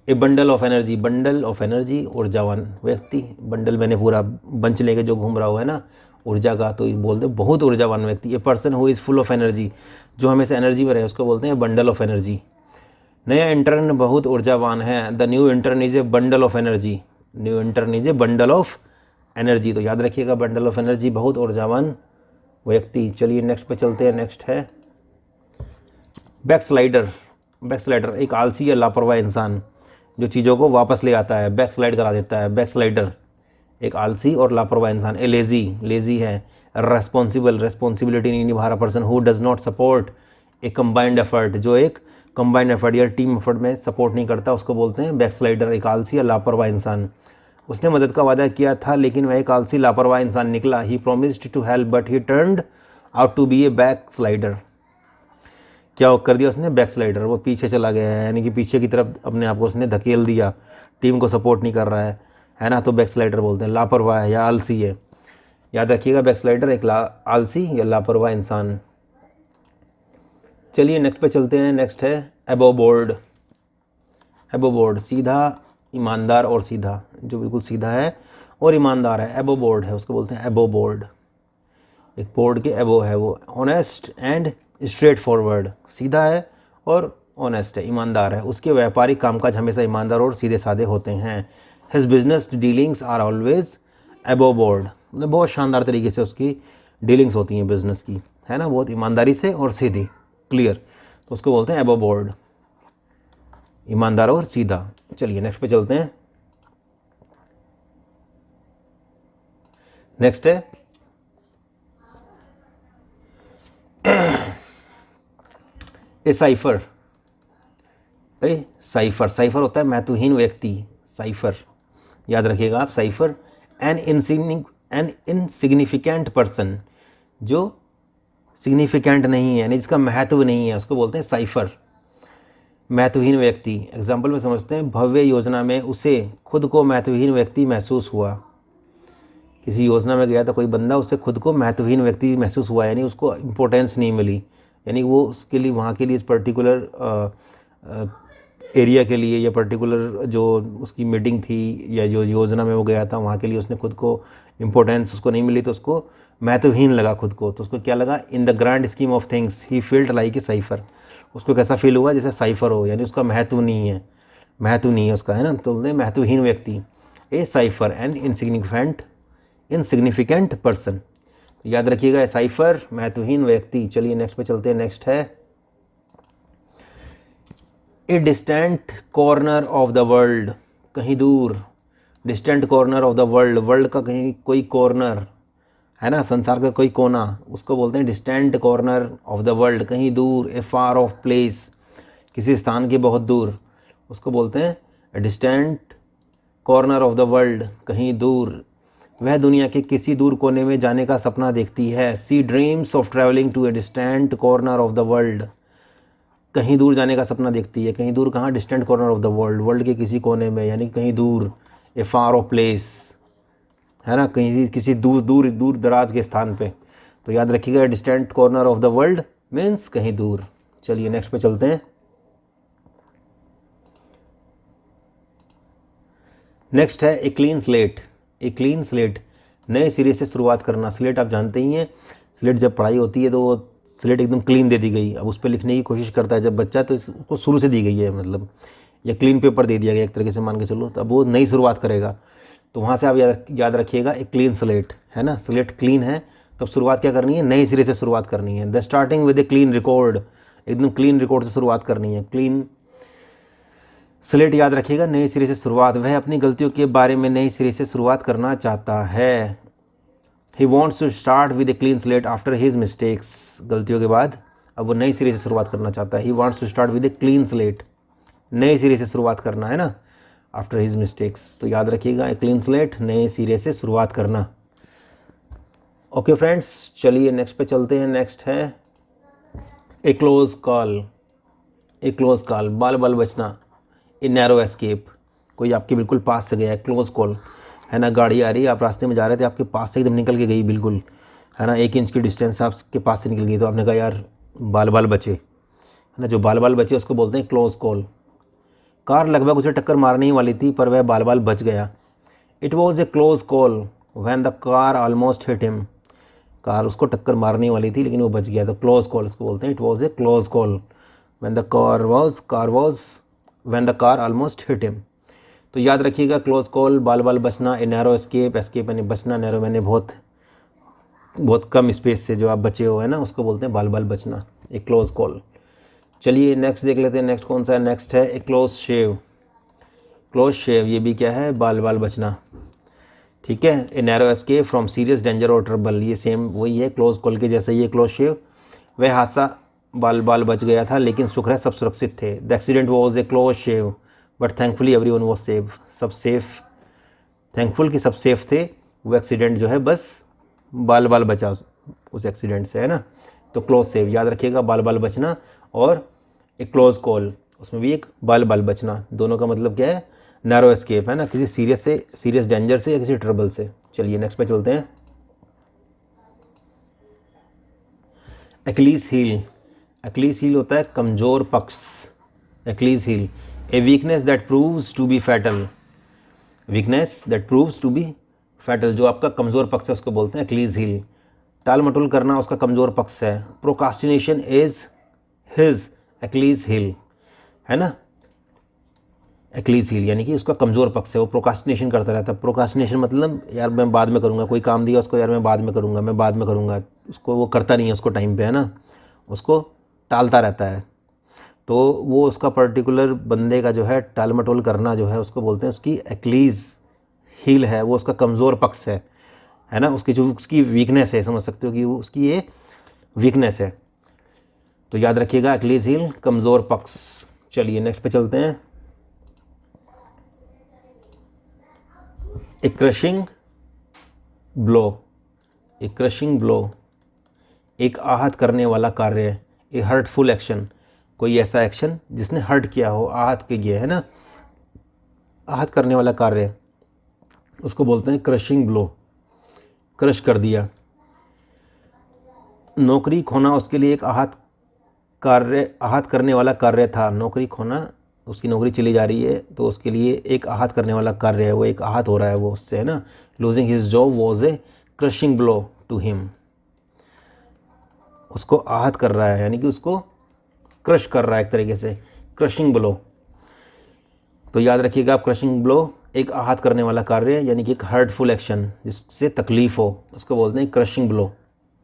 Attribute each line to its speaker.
Speaker 1: A bundle of energy ऊर्जावान व्यक्ति, bundle मैंने पूरा बंच लेके जो घूम रहा हुआ है ना ऊर्जा का, तो बोलते हैं बहुत ऊर्जावान व्यक्ति। A person who is full of energy, जो हमेशा एनर्जी में रहे उसको बोलते हैं बंडल ऑफ एनर्जी। नया इंटर्न बहुत ऊर्जावान है, the new intern is a bundle of energy, new intern is a bundle of energy. तो याद रखिएगा बंडल ऑफ एनर्जी बहुत ऊर्जावान व्यक्ति। चलिए नेक्स्ट पे चलते हैं। नेक्स्ट है बैकस्लाइडर। बैकस्लाइडर एक आलसी या लापरवाह इंसान जो चीज़ों को वापस ले आता है, बैकस्लाइड करा देता है। बैकस्लाइडर एक आलसी और लापरवाह इंसान। ए लेजी है। रेस्पॉन्सिबिलिटी नहीं निभा रहा person who does not support A combined effort, जो एक कंबाइंड एफर्ट या टीम एफर्ट में सपोर्ट नहीं करता उसको बोलते हैं बैकस्लाइडर। एक आलसी या लापरवाह इंसान। उसने मदद का वादा किया था लेकिन वह एक आलसी लापरवाह इंसान निकला। He promised to help but he turned out to be a backslider. क्या कर दिया उसने? बैकस्लाइडर। वो पीछे चला गया है, यानी कि पीछे की तरफ अपने आप को उसने धकेल दिया, टीम को सपोर्ट नहीं कर रहा है ना, तो बैकस्लाइडर बोलते हैं। लापरवाह है या आलसी है। याद रखिएगा बैकस्लाइडर एक आलसी या लापरवाह इंसान। चलिए नेक्स्ट पे चलते हैं। नेक्स्ट है अबव बोर्ड। अबव बोर्ड सीधा, ईमानदार और सीधा, जो बिल्कुल सीधा है और ईमानदार है। अबव बोर्ड है उसको बोलते हैं अबव बोर्ड। एक बोर्ड के अबव है वो। ऑनेस्ट एंड स्ट्रेट फॉरवर्ड, सीधा है और ऑनेस्ट है, ईमानदार है। उसके व्यापारिक कामकाज हमेशा ईमानदार और सीधे साधे होते हैं। His business dealings are always above board, मतलब बहुत शानदार तरीके से उसकी डीलिंग्स होती हैं बिजनेस की, है ना, बहुत ईमानदारी से और सीधी, क्लियर, तो उसको बोलते हैं अबव बोर्ड, ईमानदार और सीधा। चलिए नेक्स्ट पे चलते हैं। नेक्स्ट है ए साइफर। साइफर होता है महत्वहीन व्यक्ति। साइफर याद रखिएगा आप। साइफर एन इनसिग्निफिकेंट पर्सन, जो सिग्निफिकेंट नहीं है यानी जिसका महत्व नहीं है, उसको बोलते हैं साइफर, महत्वहीन व्यक्ति। एग्जाम्पल में समझते हैं। भव्य योजना में उसे खुद को महत्वहीन व्यक्ति महसूस हुआ। किसी योजना में गया था कोई बंदा, उससे खुद को महत्वहीन व्यक्ति महसूस हुआ, यानी उसको इम्पोर्टेंस नहीं मिली, यानी वो उसके लिए वहाँ के लिए इस पर्टिकुलर एरिया के लिए या पर्टिकुलर जो उसकी मीटिंग थी या जो योजना में वो गया था वहाँ के लिए उसने खुद को इम्पोर्टेंस उसको नहीं मिली, तो उसको महत्वहीन लगा खुद को। तो उसको क्या लगा? In the grand scheme of things he field like a cipher. उसको कैसा फील हुआ? जैसे साइफर हो, यानी उसका महत्व नहीं है, उसका, है ना, तो बोलते हैं महत्वहीन व्यक्ति। ए साइफर एंड इनसिग्निफिकेंट पर्सन। तो याद रखिएगा साइफर, महत्वहीन व्यक्ति। चलिए नेक्स्ट पे चलते हैं। नेक्स्ट है ए distant corner of the world, कहीं दूर। Distant corner of the world, world का कहीं कोई कॉर्नर, है ना, संसार का कोई कोना, उसको बोलते हैं distant corner of the world, कहीं दूर। ए फार ऑफ प्लेस, किसी स्थान के बहुत दूर, उसको बोलते हैं distant corner of the world, कहीं दूर। वह दुनिया के किसी दूर कोने में जाने का सपना देखती है। She dreams of travelling to a distant corner of the world, कहीं दूर जाने का सपना देखती है। कहीं दूर कहाँ? Distant corner of the world, world के किसी कोने में, यानी कहीं दूर। ए फार ऑफ प्लेस, है ना, कहीं किसी दूर दराज के स्थान पे। तो याद रखिएगा distant corner of the world means कहीं दूर। चलिए नेक्स्ट पे चलते हैं। नेक्स्ट है ए क्लीन स्लेट। ए क्लीन स्लेट, नए सिरे से शुरुआत करना। स्लेट आप जानते ही हैं, स्लेट जब पढ़ाई होती है तो वो स्लेट एकदम क्लीन दे दी गई, अब उस पर लिखने की कोशिश करता है जब बच्चा, तो इसको शुरू से दी गई है, मतलब या क्लीन पेपर दे दिया गया एक तरीके से मान के चलो, तो अब वो नई शुरुआत करेगा। तो वहाँ से आप याद रखिएगा एक क्लीन स्लेट, है ना, स्लेट क्लीन है, तब शुरुआत क्या करनी है? नए सिरे से शुरुआत करनी है। The starting with a clean record, एकदम क्लीन रिकॉर्ड से शुरुआत करनी है। क्लीन स्लेट याद रखिएगा, नए सिरे से शुरुआत। वह अपनी गलतियों के बारे में नए सिरे से शुरुआत करना चाहता है। He wants to start with a clean slate after his mistakes, गलतियों के बाद अब वो नई सिरे से शुरुआत करना चाहता है। He wants to start with a clean slate, नए सिरे से शुरुआत करना, है ना, आफ्टर हिज मिस्टेक्स। तो याद रखिएगा ए क्लीन स्लेट, नए सिरे से शुरुआत करना। ओके फ्रेंड्स, चलिए नेक्स्ट पे चलते हैं। नेक्स्ट है ए क्लोज कॉल। ए क्लोज कॉल, बाल बचना। ए नैरो एस्केप, कोई आपके बिल्कुल पास से गया है, क्लोज कॉल, है ना, गाड़ी आ रही है, आप रास्ते में जा रहे थे, आपके पास से एकदम निकल के गई बिल्कुल, है ना, 1 इंच की डिस्टेंस आपके पास से निकल गई, तो आपने कहा यार बाल बचे, है ना, जो बाल बचे उसको बोलते हैं क्लोज कॉल। कार लगभग उसे टक्कर मारने ही वाली थी पर वह बाल बाल बच गया। It was a close call when the car almost hit him. Car उसको टक्कर मारने वाली थी लेकिन वो बच गया, तो क्लोज कॉल उसको बोलते हैं। It was a close call when the car almost hit him. तो याद रखिएगा क्लोज कॉल, बाल बाल बचना, ए नैरो एस्केप, एस्केप यानी बचना, नैरो मैंने बहुत कम स्पेस से जो आप बचे हो है ना, उसको बोलते हैं बाल बाल बचना, एक क्लोज कॉल। चलिए नेक्स्ट देख लेते हैं। नेक्स्ट कौन सा है? नेक्स्ट है ए क्लोज शेव। क्लोज शेव ये भी क्या है? बाल बाल बचना, ठीक है। A narrow escape from serious danger और ट्रबल, ये सेम वही है क्लोज कॉल के जैसा ही है क्लोज शेव। वह हादसा बाल बाल बच गया था लेकिन शुक्र है सब सुरक्षित थे। The accident was a close shave but thankfully everyone was safe. सब सेफ, थैंकफुल कि सब सेफ थे। वो एक्सीडेंट जो है बस बाल बाल बचा उस एक्सीडेंट से, है ना। तो क्लोज सेव याद रखिएगा, बाल बाल बचना, और एक क्लोज कॉल उसमें भी एक बाल बाल बचना, दोनों का मतलब क्या है? नैरो एस्केप, है ना, किसी सीरियस डेंजर से या किसी ट्रबल से। चलिए नेक्स्ट पे चलते हैं। Achilles heal. एक्लीज हील होता है कमज़ोर पक्ष। Achilles heel, a weakness that proves to be fatal. Weakness that proves to be fatal, जो आपका कमज़ोर पक्ष है उसको बोलते हैं एक्लीज हील। टाल मटोल करना उसका कमज़ोर पक्ष है। Procrastination is his Achilles heel, है ना। एक्लीज हील यानी कि उसका कमज़ोर पक्ष है, वो प्रोकास्टिनेशन करता रहता है। प्रोकास्टिनेशन मतलब यार मैं बाद में करूँगा, कोई काम दिया उसको, यार मैं बाद में करूँगा, उसको वो करता नहीं है उसको टाइम पे, है ना, उसको टालता रहता है। तो वो उसका पर्टिकुलर बंदे का जो है टाल मटोल करना जो है उसको बोलते हैं उसकी एक्लीज हील है, वो उसका कमज़ोर पक्ष है ना, उसकी जो उसकी वीकनेस है, समझ सकते हो कि वो उसकी ये वीकनेस है। तो याद रखिएगा एक्लीज हील कमज़ोर पक्ष। चलिए नेक्स्ट पे चलते हैं। ए क्रशिंग ब्लो। ए क्रशिंग ब्लो, एक आहत करने वाला कार्य। ए हर्टफुल एक्शन, कोई ऐसा एक्शन जिसने हर्ट किया हो, आहत किया है ना, आहत करने वाला कार्य, उसको बोलते हैं क्रशिंग ब्लो, क्रश कर दिया। नौकरी खोना उसके लिए एक आहत करने वाला कार्य था। नौकरी खोना, उसकी नौकरी चली जा रही है तो उसके लिए एक आहत करने वाला कार्य है, वो एक आहत हो रहा है वो उससे, है ना। Losing his job was a crushing blow to him, उसको आहत कर रहा है यानी कि उसको क्रश कर रहा है एक तरीके से, क्रशिंग ब्लो। तो याद रखिएगा आप, क्रशिंग ब्लो एक आहत करने वाला कार्य यानी कि एक हर्टफुल एक्शन जिससे तकलीफ़ हो, उसको बोलते हैं क्रशिंग ब्लो।